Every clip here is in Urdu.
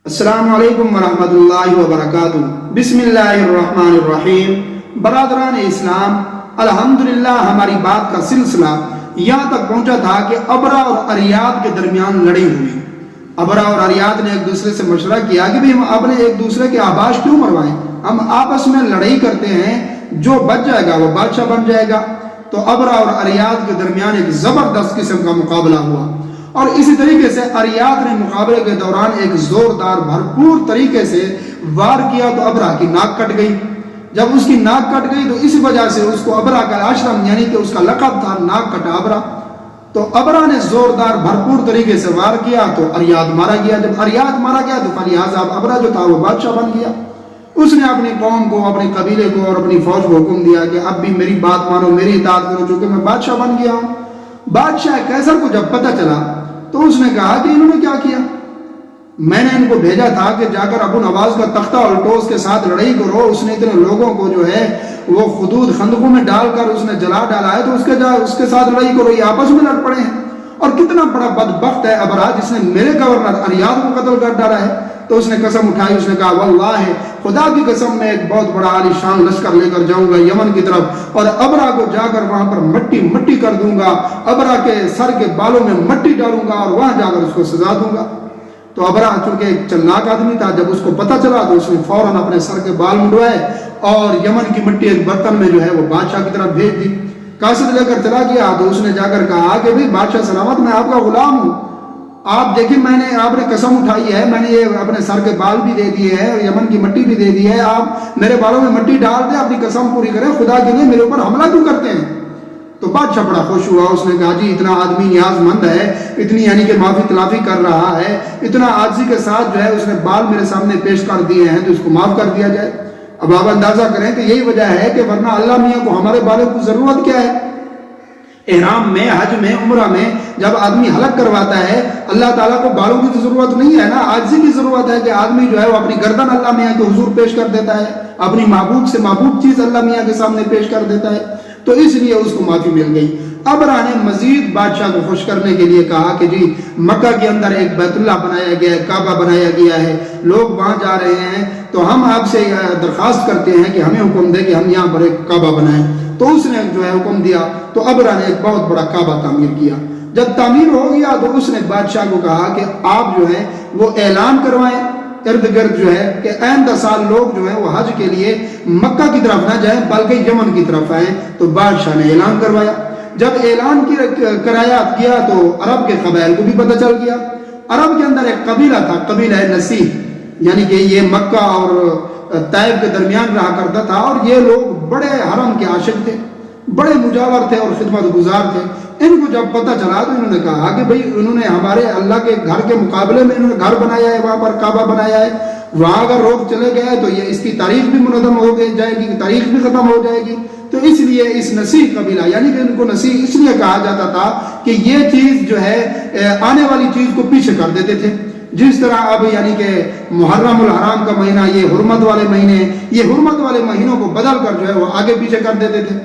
السلام علیکم ورحمۃ اللہ وبرکاتہ۔ بسم اللہ الرحمن الرحیم۔ برادران اسلام، الحمدللہ ہماری بات کا سلسلہ یہاں تک پہنچا تھا کہ ابرا اور اریاد کے درمیان لڑائی ہوئی۔ ابرا اور اریاد نے ایک دوسرے سے مشورہ کیا کہ ہم اپنے ایک دوسرے کے آباش کیوں مروائیں، ہم آپس میں لڑائی کرتے ہیں، جو بچ جائے گا وہ بادشاہ بن جائے گا۔ تو ابرا اور اریاد کے درمیان ایک زبردست قسم کا مقابلہ ہوا، اور اسی طریقے سے اریاد نے مقابلے کے دوران ایک زوردار بھرپور طریقے سے وار کیا تو ابرا کی ناک کٹ گئی۔ جب اس کی ناک کٹ گئی تو اس وجہ سے اس کو ابرا کا آشرم یعنی کہ اس کا لقب تھا ناک کٹا ابرا۔ تو ابرا نے زوردار بھرپور طریقے سے وار کیا تو اریاد مارا گیا۔ جب اریاد مارا گیا تو فلہذا ابرا جو تھا وہ بادشاہ بن گیا۔ اس نے اپنی قوم کو، اپنے قبیلے کو اور اپنی فوج کو حکم دیا کہ اب بھی میری بات مانو، میری اطاعت کرو، چونکہ میں بادشاہ بن گیا ہوں۔ بادشاہ قیصر کو جب پتہ چلا تو اس نے کہا کہ انہوں نے کیا کیا، میں نے ان کو بھیجا تھا کہ جا کر ابو نواز کا تختہ الٹو، اس کے ساتھ لڑائی کرو، اس نے اتنے لوگوں کو جو ہے وہ خدود خندقوں میں ڈال کر اس نے جلا ڈالا ہے، تو اس کے ساتھ لڑائی کرو، یہ آپس میں لڑ پڑے ہیں۔ اور کتنا بڑا بدبخت ہے ابرا جس نے میرے گورنر اریاد کو قتل کر ڈالا ہے۔ تو اس نے قسم اٹھائی، اس نے کہا واللہ خدا کی قسم میں ایک بہت بڑا عالی شان لشکر لے کر جاؤں گا یمن کی طرف، اور ابرا کو جا کر وہاں پر مٹی مٹی کر دوں گا، ابرا کے سر کے بالوں میں مٹی ڈالوں گا اور وہاں جا کر اس کو سزا دوں گا۔ تو ابرا چونکہ ایک چلاک آدمی تھا، جب اس کو پتہ چلا تو اس نے فوراً اپنے سر کے بال منڈوائے اور یمن کی مٹی ایک برتن میں جو ہے وہ بادشاہ کی طرف بھیج دی۔ قاصد لے کر چلا گیا تو اس نے جا کر کہا کہ بھئی بادشاہ سلامت، میں آپ کا غلام ہوں، آپ دیکھیں آپ نے قسم اٹھائی ہے، میں نے یہ اپنے سر کے بال بھی دے دیے ہیں اور یمن کی مٹی بھی دے دی ہے، آپ میرے بالوں میں مٹی ڈال دیں، اپنی قسم پوری کریں، خدا کے لیے میرے اوپر حملہ کیوں کرتے ہیں؟ تو بادشاہ بڑا خوش ہوا، اس نے کہا جی اتنا آدمی نیاز مند ہے، اتنی یعنی کہ معافی تلافی کر رہا ہے، اتنا عاجزی کے ساتھ جو ہے اس نے بال میرے سامنے پیش کر دیے ہیں، تو اس کو معاف کر دیا جائے۔ اب آپ اندازہ کریں کہ یہی وجہ ہے کہ ورنہ اللہ میاں کو ہمارے بالوں کی ضرورت کیا ہے؟ احرام میں، حج میں، عمرہ میں جب آدمی حلق کرواتا ہے، اللہ تعالیٰ کو بالوں کی تو ضرورت نہیں ہے نا، عاجزی کی ضرورت ہے کہ آدمی جو ہے وہ اپنی گردن اللہ میاں کے حضور پیش کر دیتا ہے، اپنی محبوب سے محبوب چیز اللہ میاں کے سامنے پیش کر دیتا ہے، تو اس لیے اس کو معافی مل گئی۔ ابرا نے مزید بادشاہ کو خوش کرنے کے لیے کہا کہ جی مکہ کے اندر ایک بیت اللہ بنایا گیا ہے، کعبہ بنایا گیا ہے، لوگ وہاں جا رہے ہیں، تو ہم آپ سے درخواست کرتے ہیں کہ ہمیں حکم دے کہ ہم یہاں پر ایک کعبہ بنائیں۔ تو اس نے جو ہے حکم دیا، تو ابرا نے ایک بہت بڑا کعبہ تعمیر کیا۔ جب تعمیر ہو گیا تو اس نے بادشاہ کو کہا کہ آپ جو ہے وہ اعلان کروائیں ارد گرد جو ہے کہ آئندہ سال لوگ جو ہے وہ حج کے لیے مکہ کی طرف نہ جائیں بلکہ یمن کی طرف آئیں۔ تو بادشاہ نے اعلان کروایا۔ جب اعلان کیا تو عرب کے قبائل کو بھی پتہ چل گیا۔ عرب کے اندر ایک قبیلہ تھا، قبیلہ نسیح، یعنی کہ یہ مکہ اور طائف کے درمیان رہا کرتا تھا، اور یہ لوگ بڑے حرم کے عاشق تھے، بڑے مجاور تھے اور خدمت گزار تھے۔ ان کو جب پتہ چلا تو انہوں نے کہا کہ بھئی انہوں نے ہمارے اللہ کے گھر کے مقابلے میں انہوں نے گھر بنایا ہے، وہاں پر کعبہ بنایا ہے، وہاں اگر روک چلے گئے تو یہ اس کی تاریخ بھی منظم ہو جائے گی، تاریخ بھی ختم ہو جائے گی۔ تو اس لیے اس نسیح قبیلہ یعنی کہ ان کو نسیح اس لیے کہا جاتا تھا کہ یہ چیز جو ہے آنے والی چیز کو پیچھے کر دیتے تھے۔ جس طرح اب یعنی کہ محرم الحرام کا مہینہ، یہ حرمت والے مہینے، یہ حرمت والے مہینوں کو بدل کر جو ہے وہ آگے پیچھے کر دیتے تھے،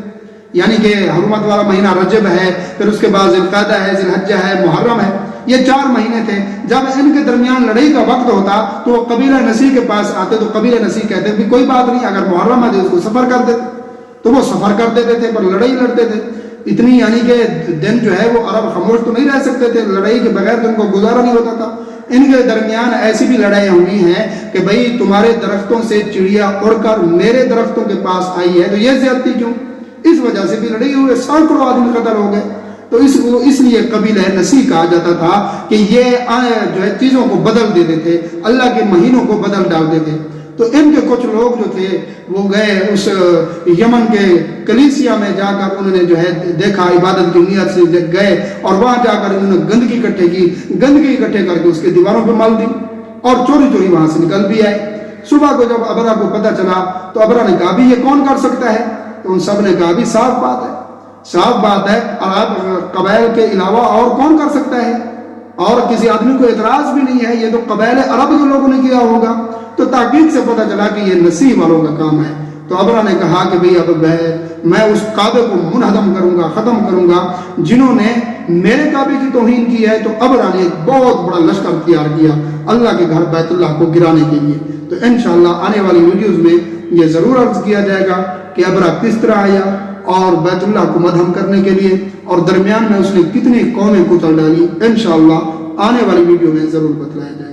یعنی کہ حرمت والا مہینہ رجب ہے، پھر اس کے بعد ذی القعدہ ہے، ذی الحجہ ہے، محرم ہے، یہ 4 مہینے تھے۔ جب ان کے درمیان لڑائی کا وقت ہوتا تو وہ قبیلہ نسیح کے پاس آتے تو قبیلہ نسیح کہتے کہ کوئی بات نہیں، اگر محرم ہے تو اس کو سفر کر دیتے، تو وہ سفر کر دیتے تھے، پر لڑائی لڑتے تھے۔ اتنی یعنی کہ دن جو ہے وہ عرب خاموش تو نہیں رہ سکتے تھے، لڑائی کے بغیر تو ان کو گزارا نہیں ہوتا تھا۔ ان کے درمیان ایسی بھی لڑائیاں ہوئی ہیں کہ بھئی تمہارے درختوں سے چڑیا اڑ کر میرے درختوں کے پاس آئی ہے، تو یہ زیادتی کیوں؟ اس وجہ سے بھی لڑائی ہوئے، سینکڑوں آدمی قتل ہو گئے۔ تو اس لیے قبیلہ نسیح کہا جاتا تھا کہ یہ جو ہے چیزوں کو بدل دیتے تھے، اللہ کے مہینوں کو بدل ڈال دیتے۔ تو ان کے کچھ لوگ جو تھے وہ گئے اس یمن کے کلیسیا میں، جا کر انہوں نے جو ہے دیکھا، عبادت کی نیت سے گئے اور وہاں جا کر انہوں نے گندگی اکٹھے کی، گندگی اکٹھے کر کے اس کے دیواروں پہ مال دی اور چوری چوری وہاں سے نکل بھی آئے۔ صبح کو جب ابرا کو پتہ چلا تو ابرا نے کہا بھی یہ کون کر سکتا ہے؟ تو ان سب نے کہا بھی صاف بات ہے، صاف بات ہے، عرب قبائل کے علاوہ اور کون کر سکتا ہے؟ اور کسی آدمی کو اعتراض بھی نہیں ہے، یہ تو قبائل عرب کے لوگوں نے کیا ہوگا۔ تو تحقیق سے پتہ چلا کہ یہ نسیح والوں کا کام ہے۔ تو ابرا نے کہا کہ بھئی اب میں اس کعبے کو منہدم کروں گا، ختم کروں گا۔ جنہوں نے میرے کعبے کی توہین کی ہے تو ابرا نے ایک بہت بڑا لشکر تیار کیا اللہ کے گھر بیت اللہ کو گرانے کے لیے۔ تو انشاءاللہ آنے والی ویڈیوز میں یہ ضرور عرض کیا جائے گا کہ ابرا کس طرح آیا اور بیت اللہ کو مدھم کرنے کے لیے، اور درمیان میں اس نے کتنی قومیں کچل ڈالی، انشاءاللہ آنے والی ویڈیو میں ضرور بتلایا جائے گا۔